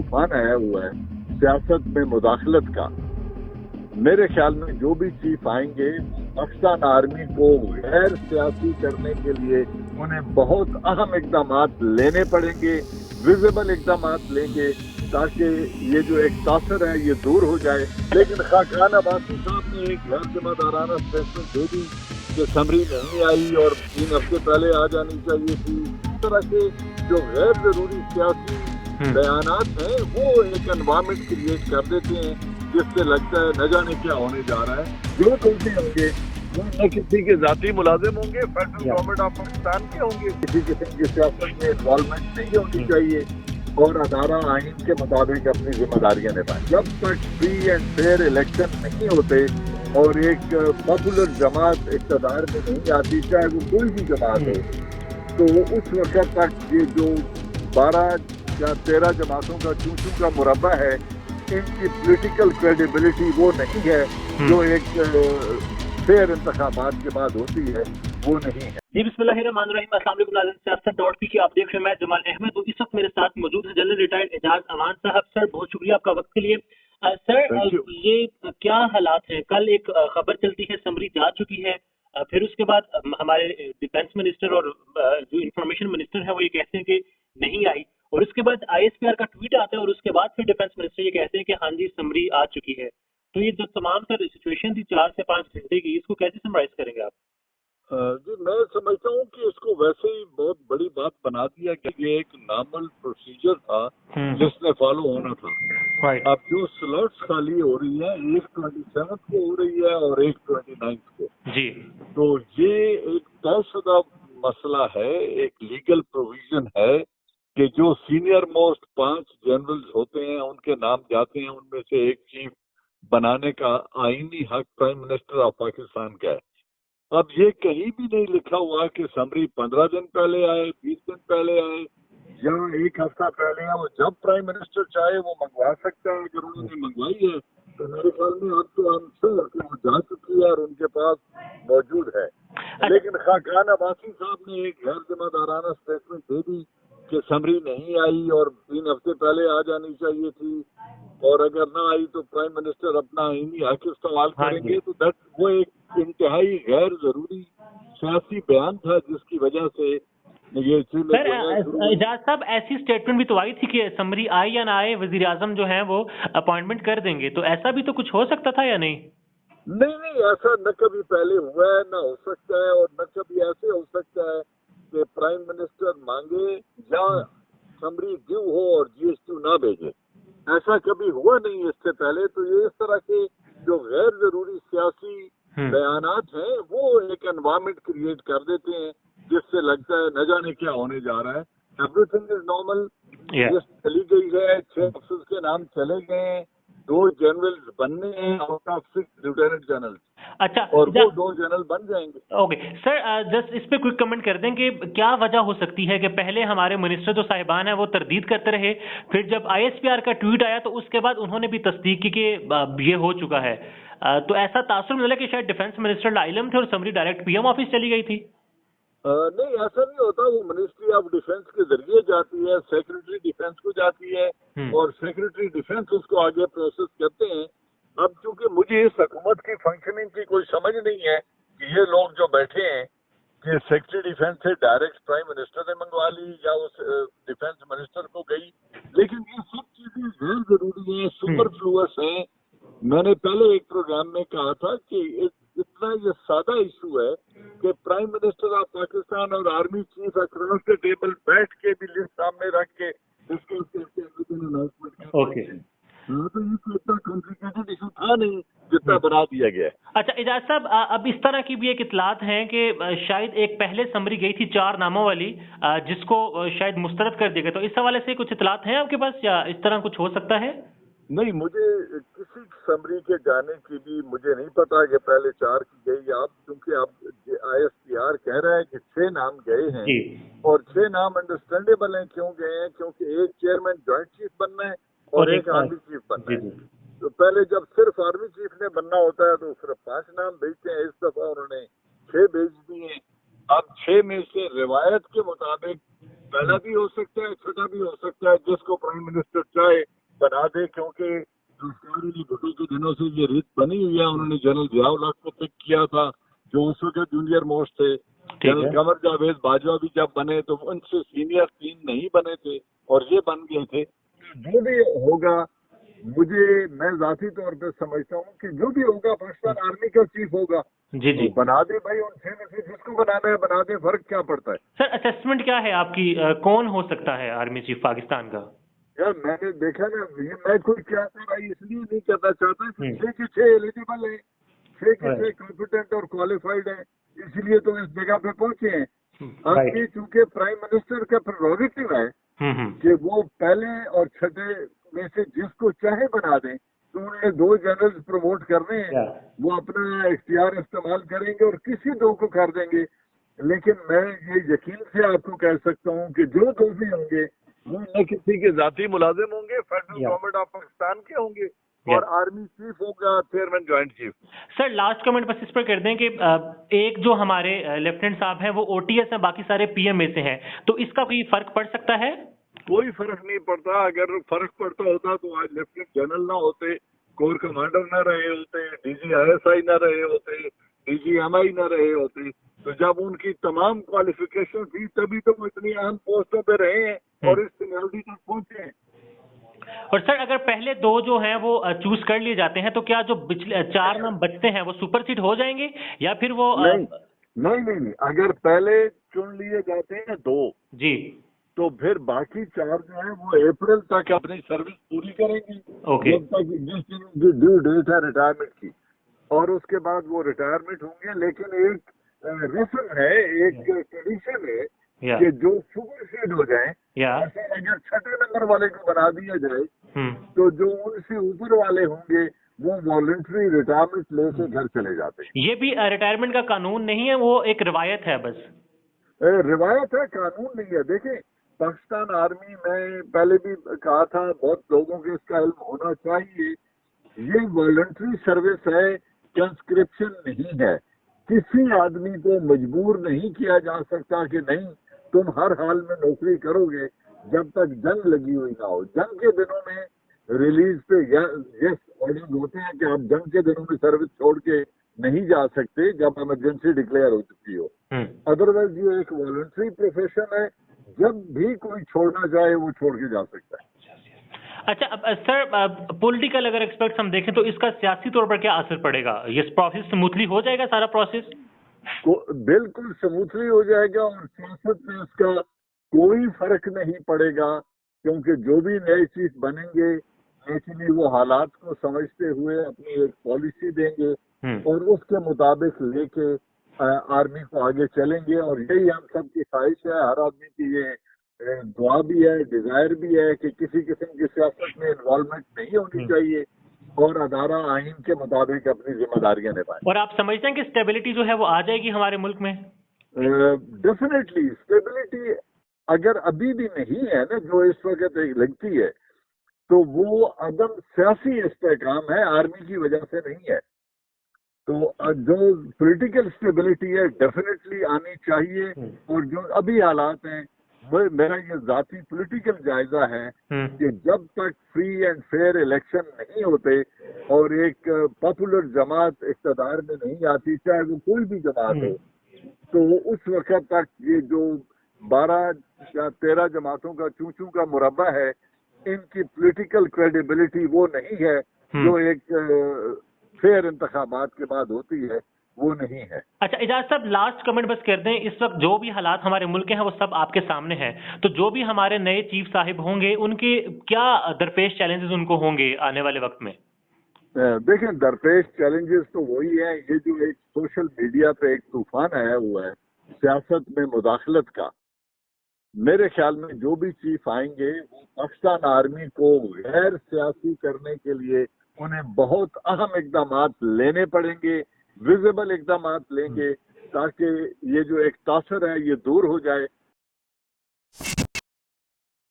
तूफान आया हुआ है सियासत में मुदाखलत का। मेरे ख्याल में जो भी चीफ आएंगे पाकिस्तान आर्मी को गैर सियासी करने के लिए उन्हें बहुत अहम इकदाम लेने पड़ेंगे, विजिबल इकदाम लेंगे ताकि ये जो एक तासर है ये दूर हो जाए। लेकिन खाकान अब्बासी साहब ने एक गैर जिम्मेदाराना स्टेटमेंट दे दी कि समरी नहीं आई और 3 हफ्ते पहले आ जानी चाहिए थी। इस तरह के जो गैर जरूरी सियासी बयानात हैं वो एक एनवायरमेंट क्रिएट कर देते हैं जिससे लगता है न जाने क्या होने जा रहा है। जो दोषी होंगे वो न किसी के जाती मुलाजिम होंगे, फेडरल गवर्नमेंट ऑफ पाकिस्तान के होंगे, किसी किस्म की सियासत में इन्वॉल्वमेंट नहीं होनी चाहिए और अदारा आइन के मुताबिक अपनी जिम्मेदारियां निभाएं। जब तक फ्री एंड फेयर इलेक्शन नहीं होते और एक पॉपुलर जमात इक़्तिदार में नहीं आती, चाहे वो कोई भी जमात हो, तो उस वक्त तक ये जो 12 या 13 जमातों का चूचू का मुरब्बा है, इनकी पॉलिटिकल क्रेडिबिलिटी वो नहीं है जो एक फेयर इंतखाबात के बाद होती है, वो नहीं है। जी बिस्मिल्लाहिर्रहमानिर्रहीम, अस्सलाम वालेकुम नाज़रीन, सियासत.पी आप देख रहे हैं। मैं जमाल अहमद हूँ। इस वक्त मेरे साथ मौजूद है जनरल रिटायर्ड एजाज अमान साहब। सर बहुत शुक्रिया आपका वक्त के लिए। सर ये क्या हालात हैं? कल एक खबर चलती है समरी जा चुकी है, फिर उसके बाद हमारे डिफेंस मिनिस्टर और जो इंफॉर्मेशन मिनिस्टर है वो ये कहते हैं कि नहीं आई, और उसके बाद ISPR का ट्वीट आता है और उसके बाद फिर डिफेंस मिनिस्टर ये कहते हैं कि हाँ जी समरी आ चुकी है। तो ये जो तमाम सर सिचुएशन थी 4 से 5 घंटे की, इसको कैसे समराइज करेंगे आप? जी मैं समझता हूँ कि इसको वैसे ही बहुत बड़ी बात बना दिया कि ये एक नॉर्मल प्रोसीजर था जिसने फॉलो होना था। अब जो स्लॉट्स खाली हो रही है, एक 27 को हो रही है और एक 29 को जी, तो ये एक तयशुदा मसला है, एक लीगल प्रोविजन है कि जो सीनियर मोस्ट 5 जनरल्स होते हैं उनके नाम जाते हैं, उनमें से एक चीफ बनाने का आईनी हक प्राइम मिनिस्टर ऑफ पाकिस्तान का है। अब ये कहीं भी नहीं लिखा हुआ कि समरी 15 दिन पहले आए, 20 दिन पहले आए या 1 हफ्ता पहले आए। वो जब प्राइम मिनिस्टर चाहे वो मंगवा सकता है। अगर उन्होंने मंगवाई है तो मेरे ख्याल में अब तो हम श्योर कि वो जा चुकी है और उनके पास मौजूद है। लेकिन खाकान अब्बासी साहब ने एक गैर जिम्मेदाराना स्टेटमेंट दे दी कि समरी नहीं आई और 3 हफ्ते पहले आ जानी चाहिए थी, और अगर ना आई तो प्राइम मिनिस्टर अपना आईनी हक इस्तेमाल करेंगे। तो दैट वो एक इंतहाई गैर जरूरी सियासी बयान था जिसकी वजह से ये सर एजाज साहब ऐसी स्टेटमेंट भी तो आई थी कि समरी आए या ना आए वजीर आजम जो है वो अपॉइंटमेंट कर देंगे, तो ऐसा भी तो कुछ हो सकता था या नहीं? नहीं, ऐसा न कभी पहले हुआ है, न हो सकता है, और न कभी ऐसे हो सकता है कि प्राइम मिनिस्टर मांगे या समरी ड्यू हो और GST ना भेजे। ऐसा कभी हुआ नहीं इससे पहले। तो ये इस तरह के जो गैर जरूरी सियासी बयानात हैं वो एक एनवायरमेंट क्रिएट कर देते हैं जिससे लगता है न जाने क्या होने जा रहा है। Everything is normal. लिस्ट चली गई है, 6 अफसर के नाम चले गए हैं, 2 जनरल्स बनने हैं आउट ऑफ 6 लेफ्टिनेंट जनरल। अच्छा, और वो 2 जनरल बन जाएंगे। ओके सर, जस्ट इस पे क्विक कमेंट कर दें कि क्या वजह हो सकती है कि पहले हमारे मिनिस्टर जो साहिबान है वो तरदीद करते रहे, फिर जब ISPR का ट्वीट आया तो उसके बाद उन्होंने भी तस्दीक की कि ये हो चुका है। तो ऐसा तासुर मिला कि शायद डिफेंस मिनिस्टर लाइलम थे और समरी डायरेक्ट PM ऑफिस चली गई थी। नहीं, ऐसा नहीं होता। वो मिनिस्ट्री ऑफ डिफेंस के जरिए जाती है, सेक्रेटरी डिफेंस को जाती है और सेक्रेटरी डिफेंस उसको आगे प्रोसेस करते हैं। अब चूंकि मुझे इस हुकूमत की फंक्शनिंग की कोई समझ नहीं है कि ये लोग जो बैठे हैं कि सेक्रेटरी डिफेंस से डायरेक्ट प्राइम मिनिस्टर ने मंगवा ली या उस डिफेंस मिनिस्टर को गई, लेकिन ये सब चीजें गैर जरूरी हैं, सुपरफ्लूअस हैं। मैंने पहले एक प्रोग्राम में कहा था कि इतना ये सादा इशू है कि प्राइम मिनिस्टर ऑफ पाकिस्तान और army chief across the table बैठ के भी लिस्ट सामने रख के डिस्कस करके अनाउंसमेंट करते हैं। तो ये तो इतना कॉम्प्लिकेटेड इशू था नहीं जितना बना दिया गया है। अच्छा एजाज साहब, अब इस तरह की भी एक इतलात है कि शायद एक पहले समरी गई थी 4 नामों वाली, जिसको शायद मुस्तरद कर दिया गया, तो इस हवाले से कुछ इतलात हैं आपके पास या इस तरह कुछ हो सकता है? नहीं, मुझे किसी समरी के जाने की भी मुझे नहीं पता कि पहले 4 की गई। आप क्योंकि आप ISPR कह रहा है कि 6 नाम गए हैं और 6 नाम अंडरस्टैंडेबल हैं। क्यों गए हैं? क्योंकि एक चेयरमैन जॉइंट चीफ बनना है और एक आर्मी चीफ बनना है। तो पहले जब सिर्फ आर्मी चीफ ने बनना होता है तो सिर्फ 5 नाम भेजते हैं। इस दफा उन्होंने 6 भेज दिए। अब 6 में से रिवायत के मुताबिक पहला भी हो सकता है, छोटा भी हो सकता है, जिसको प्राइम मिनिस्टर चाहे बना दे, क्योंकि भुट्टो के दिनों से ये रीत बनी हुई है। उन्होंने जनरल जियाउल हक को पिक किया था, जो उस वक्त जूनियर मोस्ट थे। जनरल कमर जावेद बाजवा भी जब बने तो उनसे सीनियर 3 नहीं बने थे और ये बन गए थे। जो भी होगा, मैं जाती तौर पे समझता हूँ कि जो भी होगा पाकिस्तान आर्मी का चीफ होगा। जी जी, तो बना दे भाई, उन 6 में से जिसको बनाना है बना दे, फर्क क्या पड़ता है। सर असेसमेंट क्या है आपकी, कौन हो सकता है आर्मी चीफ पाकिस्तान का? यार मैंने देखा ना, ये मैं कोई क्या भाई इसलिए नहीं करना चाहता कि 6 के 6 एलिजिबल है, 6 के 6 कॉम्पिटेंट और क्वालिफाइड है, इसलिए तो इस जगह पे पहुंचे हैं। अब ये चूंकि प्राइम मिनिस्टर का प्रेरोगेटिव है कि वो पहले और छठे में से जिसको चाहे बना दें, तो उन्होंने 2 जनरल्स प्रमोट करने हैं, वो अपना इख्तियार इस्तेमाल करेंगे और किसी 2 को कर देंगे। लेकिन मैं ये यकीन से आपको कह सकता हूँ कि जो 2 भी होंगे वो न किसी के जाती मुलाजिम होंगे, फेडरल गवर्नमेंट ऑफ पाकिस्तान के होंगे और आर्मी चीफ होगा chairman joint chief. Sir last comment बस इस पर कर दें कि एक जो हमारे लेफ्टिनेंट साहब हैं वो ओटीएस हैं, बाकी सारे पीएम में से हैं, तो इसका कोई फर्क पड़ सकता है? कोई फर्क नहीं पड़ता। अगर फर्क पड़ता होता तो आज लेफ्टिनेंट जनरल ना होते, कोर कमांडर ना रहे होते, DGISI ना रहे होते, DGMI ना रहे होते। तो जब उनकी तमाम क्वालिफिकेशन थी तभी तो वो इतनी अहम पोस्टों पे रहे हैं और इस सीनियरिटी तक पहुंचे हैं। और सर अगर पहले 2 जो हैं वो चूज कर लिए जाते हैं, तो क्या जो पिछले 4 नाम बचते हैं वो सुपरसीड हो जाएंगे या फिर वो नहीं, अगर पहले चुन लिए जाते हैं 2 जी, तो फिर बाकी 4 जो है वो अप्रैल तक अपनी सर्विस पूरी करेंगे, जब तक जिस दिन उनकी ड्यू डेट है रिटायरमेंट की, और उसके बाद वो रिटायरमेंट होंगे। लेकिन एक रस्म है, एक ट्रेडिशन है कि जो सुपरसीड हो जाए, अगर छठे नंबर वाले को बना दिया जाए तो जो उनसे ऊपर वाले होंगे वो वॉलंटरी रिटायरमेंट लेके घर चले जाते हैं। ये भी रिटायरमेंट का कानून नहीं है, वो एक रिवायत है, बस रिवायत है, कानून नहीं है। देखें, पाकिस्तान आर्मी में पहले भी कहा था, बहुत लोगों के इसका इल्म होना चाहिए, ये वॉलंटरी सर्विस है, कंस्क्रिप्शन नहीं है। किसी आदमी को मजबूर नहीं किया जा सकता कि नहीं तुम हर हाल में नौकरी करोगे जब तक जंग लगी हुई ना हो। जंग के दिनों में रिलीज पे यस ऑर्डर होते हैं कि आप जंग के दिनों में सर्विस छोड़ के नहीं जा सकते जब इमरजेंसी डिक्लेयर हो चुकी हो। अदरवाइज ये एक वॉलंटरी प्रोफेशन है, जब भी कोई छोड़ना चाहे वो छोड़ के जा सकता है। अच्छा, अब सर पॉलिटिकल अगर एक्सपेक्ट हम देखें तो इसका सियासी तौर पर क्या असर पड़ेगा? ये प्रोसेस स्मूथली हो जाएगा सारा प्रोसेस? बिल्कुल स्मूथली हो जाएगा और सियासत में इसका कोई फर्क नहीं पड़ेगा, क्योंकि जो भी नए चीफ बनेंगे नेचुरली वो हालात को समझते हुए अपनी एक पॉलिसी देंगे और उसके मुताबिक लेके आर्मी को आगे चलेंगे। और यही हम सब की ख्वाहिश है, हर आदमी की ये दुआ भी है, डिजायर भी है कि किसी किस्म की सियासत में इन्वॉल्वमेंट नहीं होनी चाहिए और अदारा आइन के मुताबिक अपनी जिम्मेदारियां निभाएं। और आप समझते हैं कि स्टेबिलिटी जो है वो आ जाएगी हमारे मुल्क में? डेफिनेटली स्टेबिलिटी अगर अभी भी नहीं है ना, जो इस वक्त एक लगती है, तो वो अदम सियासी इस्तेहकाम है, आर्मी की वजह से नहीं है। तो जो पॉलिटिकल स्टेबिलिटी है डेफिनेटली आनी चाहिए। और जो अभी हालात हैं, मेरा ये जाती पॉलिटिकल जायजा है कि जब तक फ्री एंड फेयर इलेक्शन नहीं होते और एक पॉपुलर जमात इख्तियार में नहीं आती, चाहे वो कोई भी जमात हो, तो उस वक्त तक ये जो 12 या 13 जमातों का चूचू का मुरब्बा है, इनकी पॉलिटिकल क्रेडिबिलिटी वो नहीं है जो एक फेयर इंतखाबात के बाद होती है, वो नहीं है। अच्छा इजाज साहब, लास्ट कमेंट बस कर दें। इस वक्त जो भी हालात हमारे मुल्क के हैं वो सब आपके सामने हैं, तो जो भी हमारे नए चीफ साहिब होंगे उनके क्या दरपेश चैलेंजेस उनको होंगे आने वाले वक्त में? देखें, दरपेश चैलेंजेस तो वही है, ये जो एक सोशल मीडिया पे एक तूफान आया हुआ है सियासत में मुदाखलत का। मेरे ख्याल में जो भी चीफ आएंगे वो पाकिस्तान आर्मी को गैर सियासी करने के लिए उन्हें बहुत अहम इकदामात लेने पड़ेंगे, विजिबल इकदामात लेंगे, ताकि ये जो एक तासर है ये दूर हो जाए